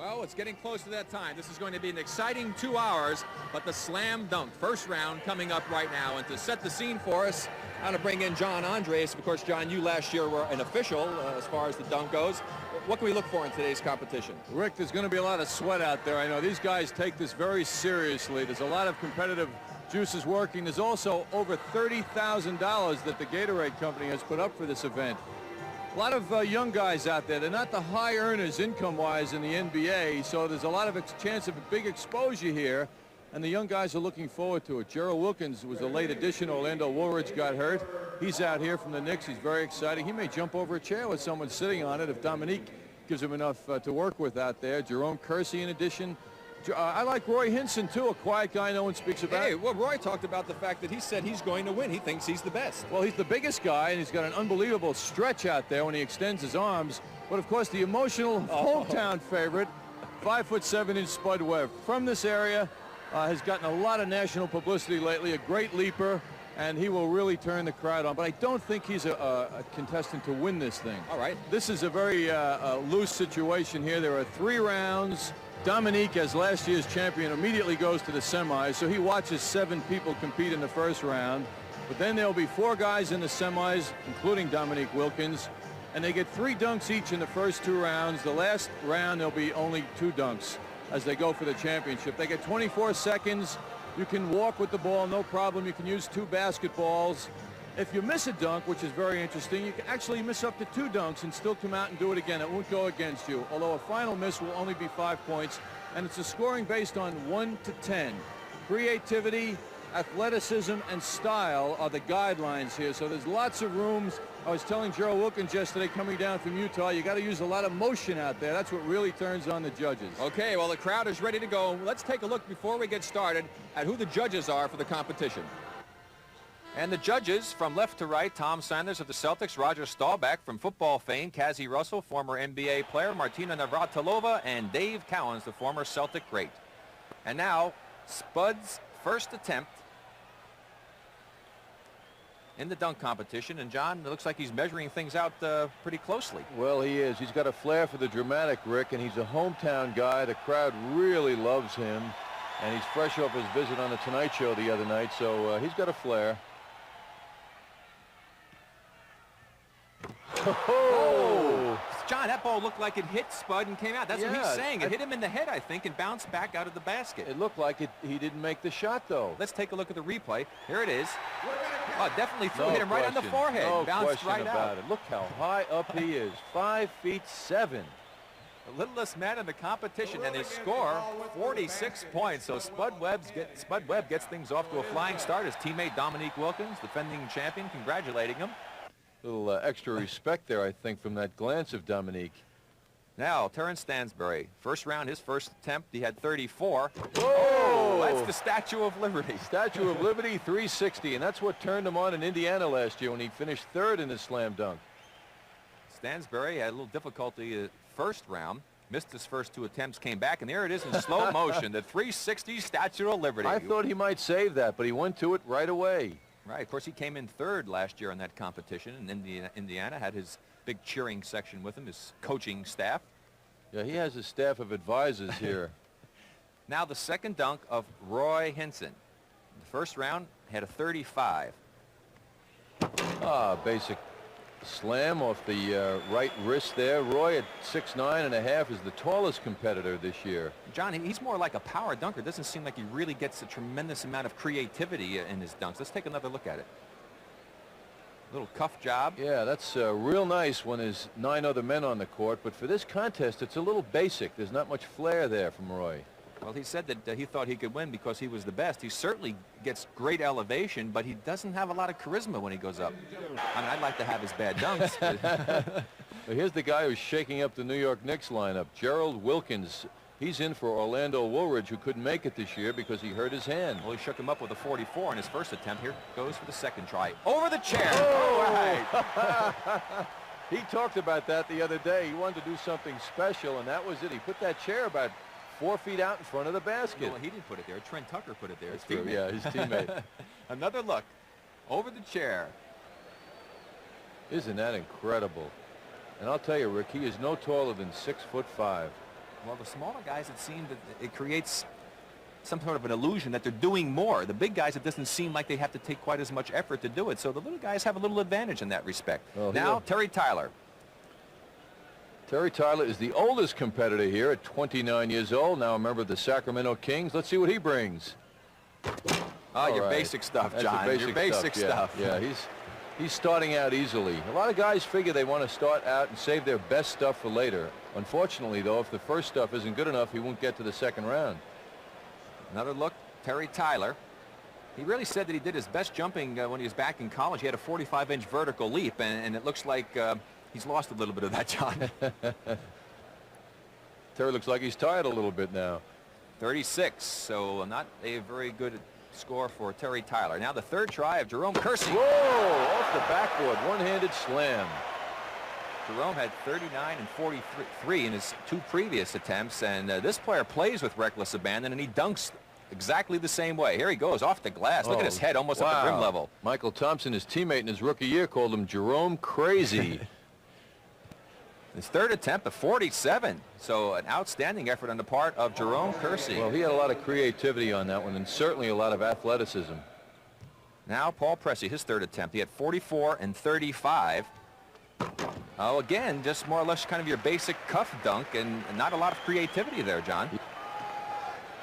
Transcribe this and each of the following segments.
Well, it's getting close to that time. This is going to be an exciting 2 hours, but the slam dunk first round coming up right now. And to set the scene for us, I'm going to bring in John Andres. Of course, John, you last year were an official as far as the dunk goes. What can we look for in today's competition? Rick, there's going to be a lot of sweat out there. I know these guys take this very seriously. There's a lot of competitive juices working. There's also over $30,000 that the Gatorade company has put up for this event. A lot of young guys out there. They're not the high earners income-wise in the NBA, so there's a lot of chance of a big exposure here, and the young guys are looking forward to it. Gerald Wilkins was a late addition. Orlando Woolridge got hurt. He's out here from the Knicks. He's very exciting. He may jump over a chair with someone sitting on it if Dominique gives him enough to work with out there. Jerome Kersey in addition. I like Roy Hinson, too, a quiet guy no one speaks about. Hey, well, Roy talked about the fact that he said he's going to win. He thinks he's the best. Well, he's the biggest guy, and he's got an unbelievable stretch out there when he extends his arms. But, of course, the emotional hometown favorite, 5'7" Spud Webb, from this area, has gotten a lot of national publicity lately, a great leaper, and he will really turn the crowd on. But I don't think he's a contestant to win this thing. All right. This is a very loose situation here. There are 3 rounds. Dominique, as last year's champion, immediately goes to the semis, so he watches 7 people compete in the first round. But then there'll be 4 guys in the semis, including Dominique Wilkins, and they get 3 dunks each in the first 2 rounds. The last round, there'll be only 2 dunks as they go for the championship. They get 24 seconds. You can walk with the ball, no problem. You can use 2 basketballs. If you miss a dunk, which is very interesting, you can actually miss up to 2 dunks and still come out and do it again. It won't go against you, although a final miss will only be 5 points, and it's a scoring based on 1 to 10. Creativity, athleticism, and style are the guidelines here, so there's lots of rooms. I was telling Gerald Wilkins yesterday, coming down from Utah, you got to use a lot of motion out there. That's what really turns on the judges. Okay, well, the crowd is ready to go. Let's take a look before we get started at who the judges are for the competition. And the judges, from left to right, Tom Sanders of the Celtics, Roger Staubach from football fame, Cassie Russell, former NBA player, Martina Navratilova, and Dave Cowens, the former Celtic great. And now, Spud's first attempt in the dunk competition. And John, it looks like he's measuring things out pretty closely. Well, he is. He's got a flair for the dramatic, Rick, and he's a hometown guy. The crowd really loves him. And he's fresh off his visit on the Tonight Show the other night, so he's got a flair. Oh! John, that ball looked like it hit Spud and came out. That's what he's saying. It hit him in the head, I think, and bounced back out of the basket. It looked like he didn't make the shot, though. Let's take a look at the replay. Here it is. Oh, definitely hit him right on the forehead. No bounced question right about out. it. Look how high up he is. 5'7". The littlest man in the competition, and his score, 46 points. So Spud Webb gets things off to a flying start. His teammate Dominique Wilkins, defending champion, congratulating him. A little extra respect there, I think, from that glance of Dominique. Now, Terrence Stansbury. First round, his first attempt, he had 34. Oh! That's the Statue of Liberty. Statue of Liberty, 360, and that's what turned him on in Indiana last year when he finished 3rd in the slam dunk. Stansbury had a little difficulty first round. Missed his first 2 attempts, came back, and there it is in slow motion, the 360 Statue of Liberty. I thought he might save that, but he went to it right away. Right, of course, he came in 3rd last year in that competition, and Indiana had his big cheering section with him, his coaching staff. Yeah, he has a staff of advisors here. Now the second dunk of Roy Hinson. The first round had a 35. Basic slam off the right wrist there. Roy at 6'9.5" is the tallest competitor this year. John, he's more like a power dunker. Doesn't seem like he really gets a tremendous amount of creativity in his dunks. Let's take another look at it. Little cuff job. Yeah, that's real nice when there's 9 other men on the court, but for this contest it's a little basic. There's not much flair there from Roy. Well, he said that he thought he could win because he was the best. He certainly gets great elevation, but he doesn't have a lot of charisma when he goes up. I mean, I'd like to have his bad dunks. Well, here's the guy who's shaking up the New York Knicks lineup, Gerald Wilkins. He's in for Orlando Woolridge, who couldn't make it this year because he hurt his hand. Well, he shook him up with a 44 in his first attempt. Here goes for the second try. Over the chair. Oh! Right. He talked about that the other day. He wanted to do something special, and that was it. He put that chair about 4 feet out in front of the basket. Well, he didn't put it there. Trent Tucker put it there. His teammate. Yeah, his teammate. Another look. Over the chair. Isn't that incredible? And I'll tell you, Rick, he is no taller than 6'5". Well, the smaller guys, it seems that it creates some sort of an illusion that they're doing more. The big guys, it doesn't seem like they have to take quite as much effort to do it. So the little guys have a little advantage in that respect. Well, now, Terry Tyler. Terry Tyler is the oldest competitor here at 29 years old. Now a member of the Sacramento Kings. Let's see what he brings. Oh, your basic stuff, John. Your basic stuff. Yeah, he's starting out easily. A lot of guys figure they want to start out and save their best stuff for later. Unfortunately, though, if the first stuff isn't good enough, he won't get to the second round. Another look, Terry Tyler. He really said that he did his best jumping when he was back in college. He had a 45-inch vertical leap, and it looks like he's lost a little bit of that, John. Terry looks like he's tired a little bit now. 36, so not a very good score for Terry Tyler. Now the third try of Jerome Kersey. Whoa, off the backboard, one-handed slam. Jerome had 39 and 43 in his two previous attempts, and this player plays with reckless abandon, and he dunks exactly the same way. Here he goes off the glass. Look at his head almost up the rim level. Michael Thompson, his teammate in his rookie year, called him Jerome Crazy. His third attempt, a 47. So an outstanding effort on the part of Jerome Kersey. Well, he had a lot of creativity on that one, and certainly a lot of athleticism. Now Paul Pressey, his third attempt. He had 44 and 35. Oh, again, just more or less kind of your basic cuff dunk, and not a lot of creativity there, John.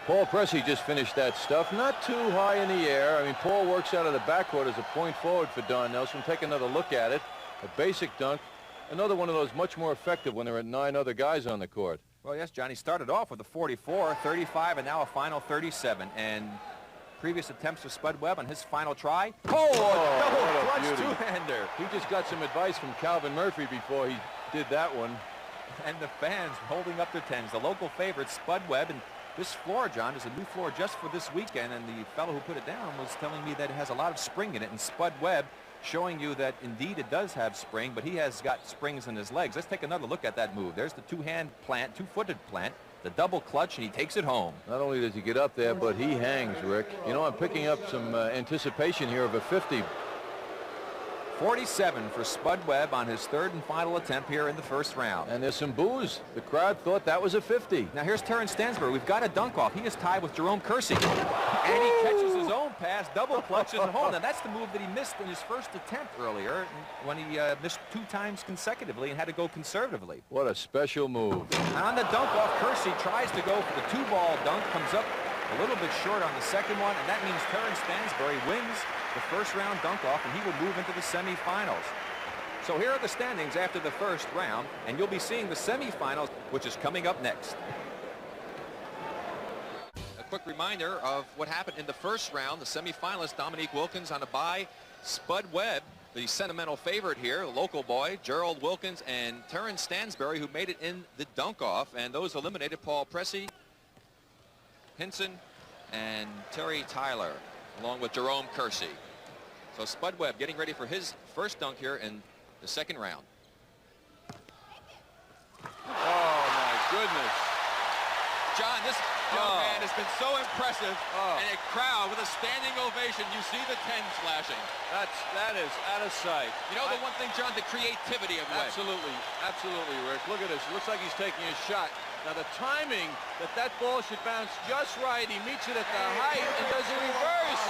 Paul Pressey just finished that stuff. Not too high in the air. I mean, Paul works out of the backcourt as a point forward for Don Nelson. Take another look at it. A basic dunk. Another one of those much more effective when there are 9 other guys on the court. Well, yes, John, he started off with a 44, 35, and now a final 37. And previous attempts for Spud Webb on his final try. Double clutch two-hander. He just got some advice from Calvin Murphy before he did that one. And the fans holding up their tens. The local favorite, Spud Webb. And this floor, John, is a new floor just for this weekend. And the fellow who put it down was telling me that it has a lot of spring in it. And Spud Webb showing you that indeed it does have spring, but he has got springs in his legs. Let's take another look at that move. There's the two-hand plant, two-footed plant, the double clutch, and he takes it home. Not only does he get up there, but he hangs, Rick. You know, I'm picking up some anticipation here of a 50. 47 for Spud Webb on his third and final attempt here in the first round. And there's some boos. The crowd thought that was a 50. Now here's Terrence Stansbury. We've got a dunk off. He is tied with Jerome Kersey. And he catches his own pass, double clutches it home. Now that's the move that he missed in his first attempt earlier when he missed 2 times consecutively and had to go conservatively. What a special move. And on the dunk off, Kersey tries to go for the 2-ball dunk, comes up a little bit short on the second one, and that means Terrence Stansbury wins the first round dunk off, and he will move into the semifinals. So here are the standings after the first round, and you'll be seeing the semifinals, which is coming up next. A quick reminder of what happened in the first round. The semifinalists, Dominique Wilkins on a bye, Spud Webb, the sentimental favorite here, the local boy, Gerald Wilkins, and Terrence Stansbury, who made it in the dunk off, and those eliminated Paul Pressey, Hinson, and Terry Tyler, along with Jerome Kersey. So Spud Webb getting ready for his first dunk here in the second round. Oh, my goodness. John, this young man has been so impressive, and a crowd with a standing ovation. You see the 10 flashing. That is out of sight. You know the one thing, John, the creativity of Webb. Absolutely, Rick. Look at this. It looks like he's taking a shot. Now the timing that ball should bounce just right. He meets it at the height and does a reverse.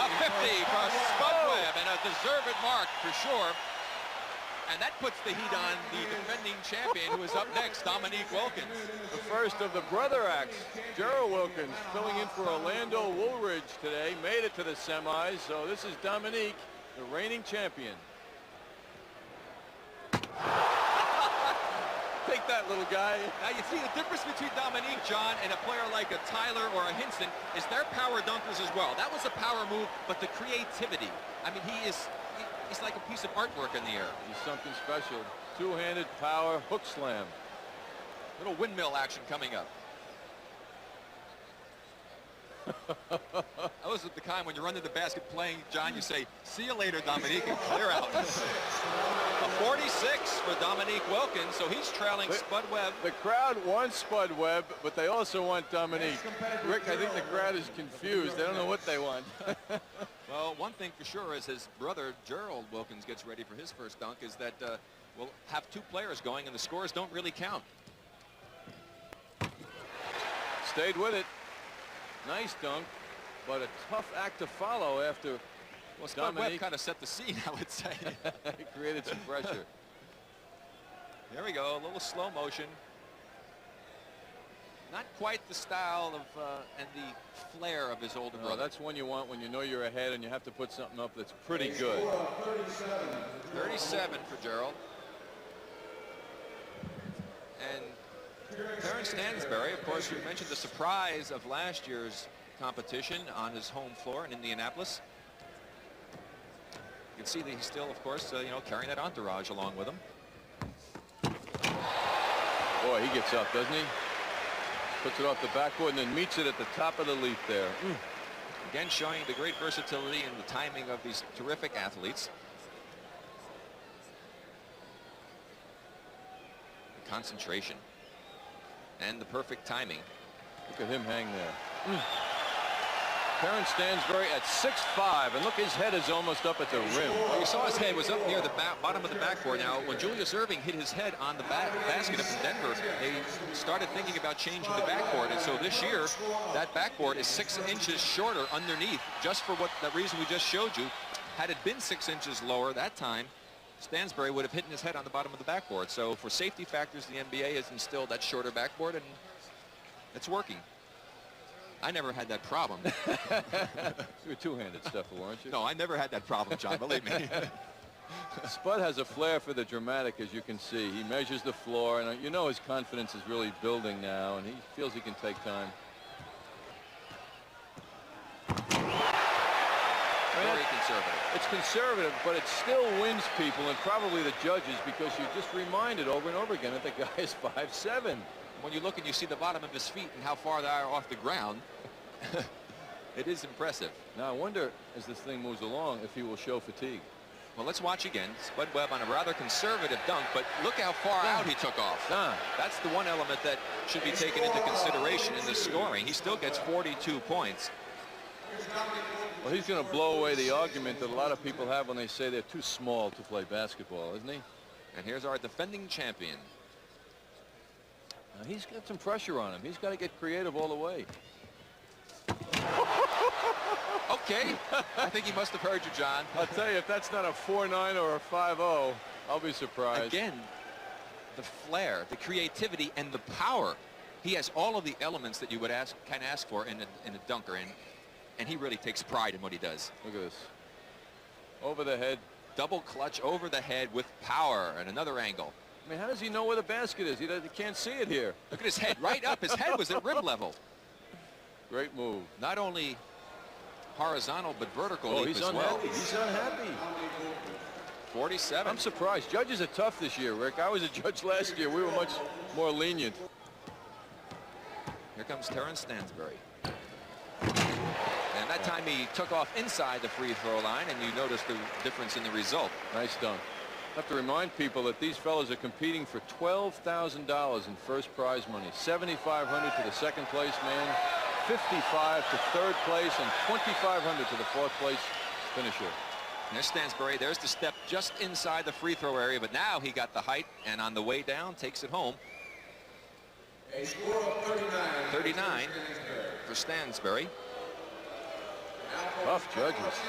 A 50 for Spud Webb, and a deserved mark for sure. And that puts the heat on the defending champion, who is up next, Dominique Wilkins. The first of the brother acts. Gerald Wilkins filling in for Orlando Woolridge today. Made it to the semis. So this is Dominique, the reigning champion. Take that, little guy. Now you see the difference between Dominique, John, and a player like a Tyler or a Hinson is they're power dunkers as well. That was a power move, but the creativity. I mean, he's like a piece of artwork in the air. He's something special. Two-handed power hook slam. Little windmill action coming up. That was the kind when you run to the basket playing, John, you say, see you later, Dominique, and clear out. A 46 for Dominique Wilkins, so he's trailing Spud Webb. The crowd wants Spud Webb, but they also want Dominique. Rick, I think the crowd is confused. They don't know what they want. Well, one thing for sure, as his brother Gerald Wilkins gets ready for his first dunk, is that we'll have 2 players going, and the scores don't really count. stayed with it. Nice dunk, but a tough act to follow after. Well, Spud Webb kind of set the scene, I would say. He created some pressure. There we go, a little slow motion. Not quite the style of and the flair of his older brother. That's one you want when you know you're ahead and you have to put something up that's pretty good. 37 for Gerald. And Terrence Stansbury, of course, you mentioned the surprise of last year's competition on his home floor in Indianapolis. You can see that he's still, of course, you know, carrying that entourage along with him. Boy, he gets up, doesn't he? Puts it off the backboard and then meets it at the top of the leaf there. Again, showing the great versatility and the timing of these terrific athletes. The concentration and the perfect timing. Look at him hang there. Terrence Stansbury at 6'5", and look, his head is almost up at the rim. Well, you saw his head was up near the bottom of the backboard. Now, when Julius Erving hit his head on the basket up in Denver, they started thinking about changing the backboard. And so this year, that backboard is 6 inches shorter underneath, just for what the reason we just showed you. Had it been 6 inches lower that time, Stansbury would have hit his head on the bottom of the backboard. So for safety factors, the NBA has instilled that shorter backboard, and it's working. I never had that problem. You were two-handed stuffer, weren't you? No, I never had that problem, John, believe me. Spud has a flair for the dramatic, as you can see. He measures the floor, and you know his confidence is really building now, and he feels he can take time. Very conservative. It's conservative, but it still wins people, and probably the judges, because you're just reminded over and over again that the guy is 5'7". When you look and you see the bottom of his feet and how far they are off the ground, it is impressive. Now I wonder, as this thing moves along, if he will show fatigue. Well, let's watch again. Spud Webb on a rather conservative dunk, but look how far out he took off. That's the one element that should be taken into consideration in the scoring. He still gets 42 points. Well, he's going to blow away the argument that a lot of people have when they say they're too small to play basketball, isn't he? And here's our defending champion. Now, he's got some pressure on him. He's got to get creative all the way. Okay. I think he must have heard you, John. I'll tell you, if that's not a 4-9 or a 5-0, I'll be surprised. Again, the flair, the creativity, and the power. He has all of the elements that you would kind of ask for in a dunker, and he really takes pride in what he does. Look at this. Over the head. Double clutch over the head with power, and another angle. I mean, how does he know where the basket is? He can't see it here. Look at his head, right up. His head was at rim level. Great move. Not only horizontal, but vertical leap he's as unhappy. well. He's unhappy. 47. I'm surprised. Judges are tough this year, Rick. I was a judge last year. We were much more lenient. Here comes Terrence Stansbury. And that time he took off inside the free throw line, and you notice the difference in the result. Nice dunk. I have to remind people that these fellows are competing for $12,000 in first prize money. $7,500 to the second place man, $55,000 to third place, and $2,500 to the fourth place finisher. There's Stansbury. There's the step just inside the free throw area, but now he got the height, and on the way down takes it home. A score of 39 for Stansbury. Tough judges.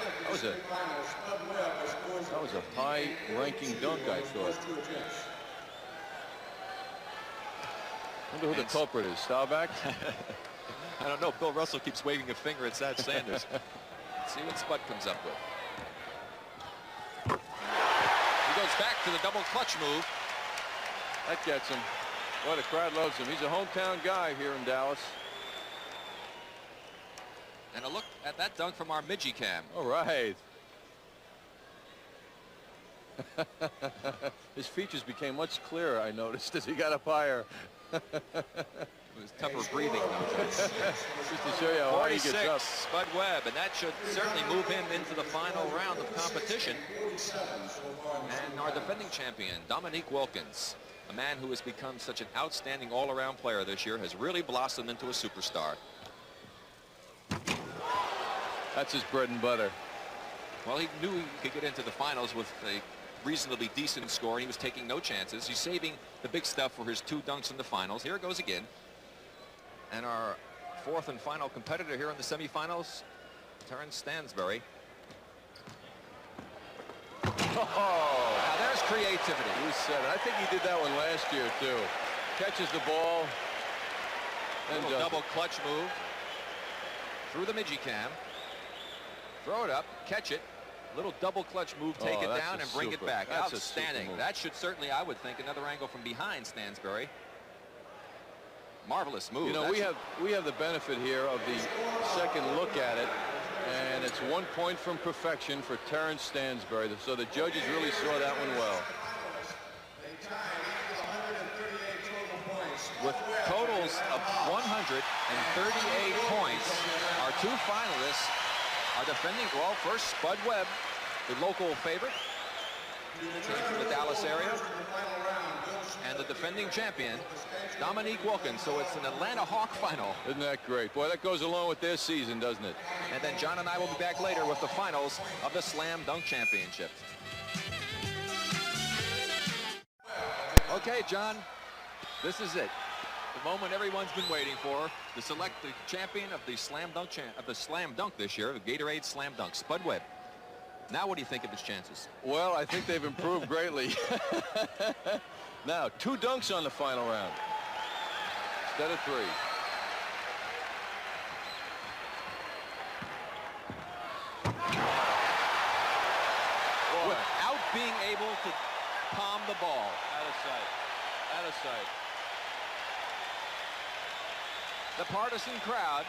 That was a high-ranking dunk, I thought. Wonder who the culprit is. Staubach? I don't know. Bill Russell keeps waving a finger at Sad Sanders. Let's see what Spud comes up with. He goes back to the double clutch move. That gets him. Boy, the crowd loves him. He's a hometown guy here in Dallas. And a look at that dunk from our Midgie cam. All right. His features became much clearer, I noticed, as he got up higher. It was tougher breathing, though. Just to show you how high he gets up. Spud Webb, and that should certainly move him into the final round of competition. And our defending champion, Dominique Wilkins, a man who has become such an outstanding all-around player this year, has really blossomed into a superstar. That's his bread and butter. Well, he knew he could get into the finals with a reasonably decent score, and he was taking no chances. He's saving the big stuff for his 2 dunks in the finals. Here it goes again. And our fourth and final competitor here in the semifinals, Terrence Stansbury. Oh, now there's creativity. You said it. I think he did that one last year too. Catches the ball. And double clutch move through the midgie cam. Throw it up, catch it. Little double clutch move, take it down and bring it back. That's outstanding. That should certainly, I would think, another angle from behind Stansbury. Marvelous move. You know, we have the benefit here of the second look at it, and it's 1 point from perfection for Terrence Stansbury. So the judges really saw that one well. With totals of 138 points, our two finalists are defending, well, first Spud Webb, the local favorite, came from the Dallas area, and the defending champion, Dominique Wilkins. So it's an Atlanta Hawk final. Isn't that great? Boy, that goes along with their season, doesn't it? And then John and I will be back later with the finals of the Slam Dunk Championship. Okay, John, this is it. The moment everyone's been waiting for to select the champion of the Slam Dunk this year, the Gatorade Slam Dunk, Spud Webb. Now, what do you think of his chances? Well, I think they've improved greatly. Now, 2 dunks on the final round instead of 3. Without being able to palm the ball. Out of sight. Out of sight. The partisan crowd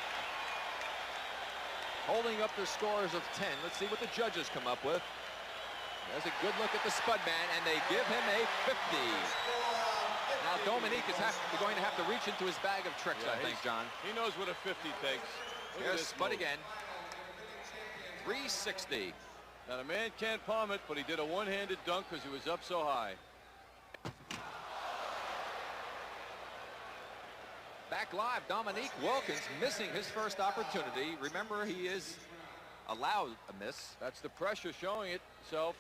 holding up their scores of 10. Let's see what the judges come up with. There's a good look at the Spud man, and they give him a 50. Now Dominique is going to have to reach into his bag of tricks, I think, John. He knows what a 50 takes. Here's Spud again. 360. Now the man can't palm it, but he did a one-handed dunk because he was up so high. Back live, Dominique Wilkins missing his first opportunity. Remember, he is allowed a miss. That's the pressure showing itself.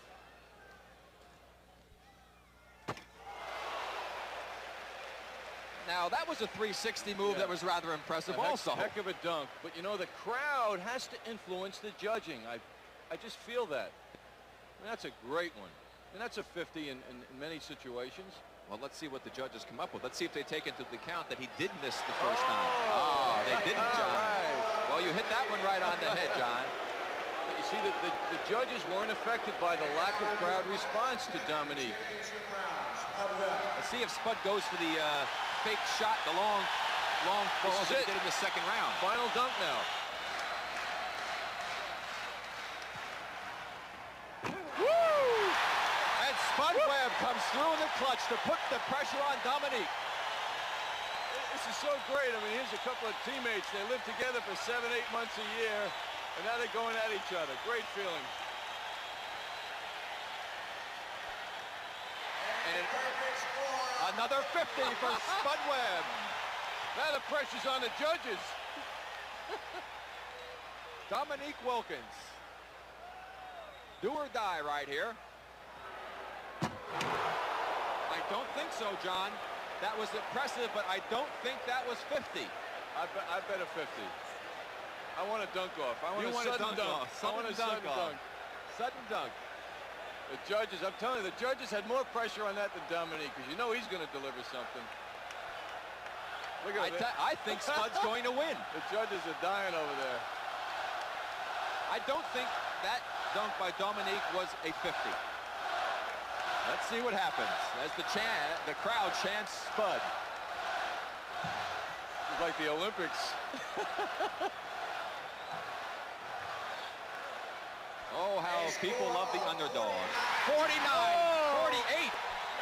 Now, that was a 360 move that was rather impressive also. Heck of a dunk. But, you know, the crowd has to influence the judging. I just feel that. I mean, that's a great one. And that's a 50 in many situations. Well, let's see what the judges come up with. Let's see if they take into account that he did miss the first time. Oh, they didn't, John. Right. Well, you hit that one right on the head, John. You see, the judges weren't affected by the lack of crowd response to Dominique. Let's see if Spud goes for the fake shot, the long throw that he did in the second round. Final dunk now. Spud Webb comes through in the clutch to put the pressure on Dominique. This is so great. I mean, here's a couple of teammates. They lived together for 7, 8 months a year, and now they're going at each other. Great feeling. And another 50 for Spud Webb. Now the pressure's on the judges. Dominique Wilkins. Do or die right here. I don't think so, John. That was impressive, but I don't think that was 50. I bet a 50. I want a dunk off. I want a sudden dunk. I want a sudden dunk. Sudden dunk. The judges, I'm telling you, the judges had more pressure on that than Dominique, because you know he's going to deliver something. Look at that. I think Spud's going to win. The judges are dying over there. I don't think that dunk by Dominique was a 50. Let's see what happens as the crowd chants Spud. It's like the Olympics. Oh, how people love the underdog. 49, 48,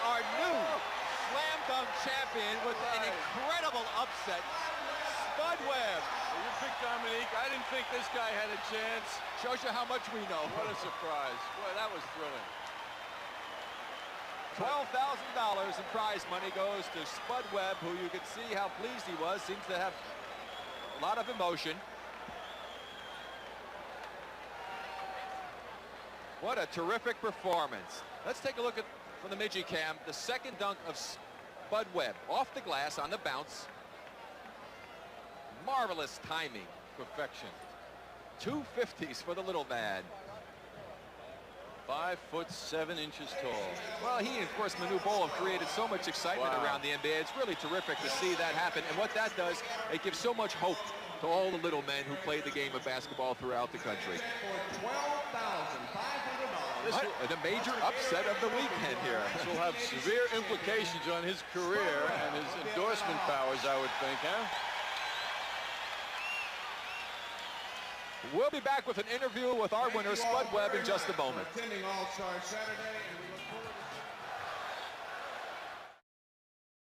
our new Slam Dunk champion with an incredible upset, Spud Webb. You picked Dominique. I didn't think this guy had a chance. Shows you how much we know. What a surprise. Boy, that was thrilling. $12,000 in prize money goes to Spud Webb, who you can see how pleased he was. Seems to have a lot of emotion. What a terrific performance. Let's take a look at, from the midgie cam, the second dunk of Spud Webb. Off the glass on the bounce. Marvelous timing. Perfection. 250s for the little man. 5'7" tall. Well, he and, of course, Manu Bol have created so much excitement around the NBA. It's really terrific to see that happen. And what that does, it gives so much hope to all the little men who play the game of basketball throughout the country. For $12,500. The major upset of the weekend here. This will have severe implications on his career and his endorsement powers, I would think, huh? We'll be back with an interview with our winner, Spud Webb, in just a moment. Attending All-Star Saturday, and we look forward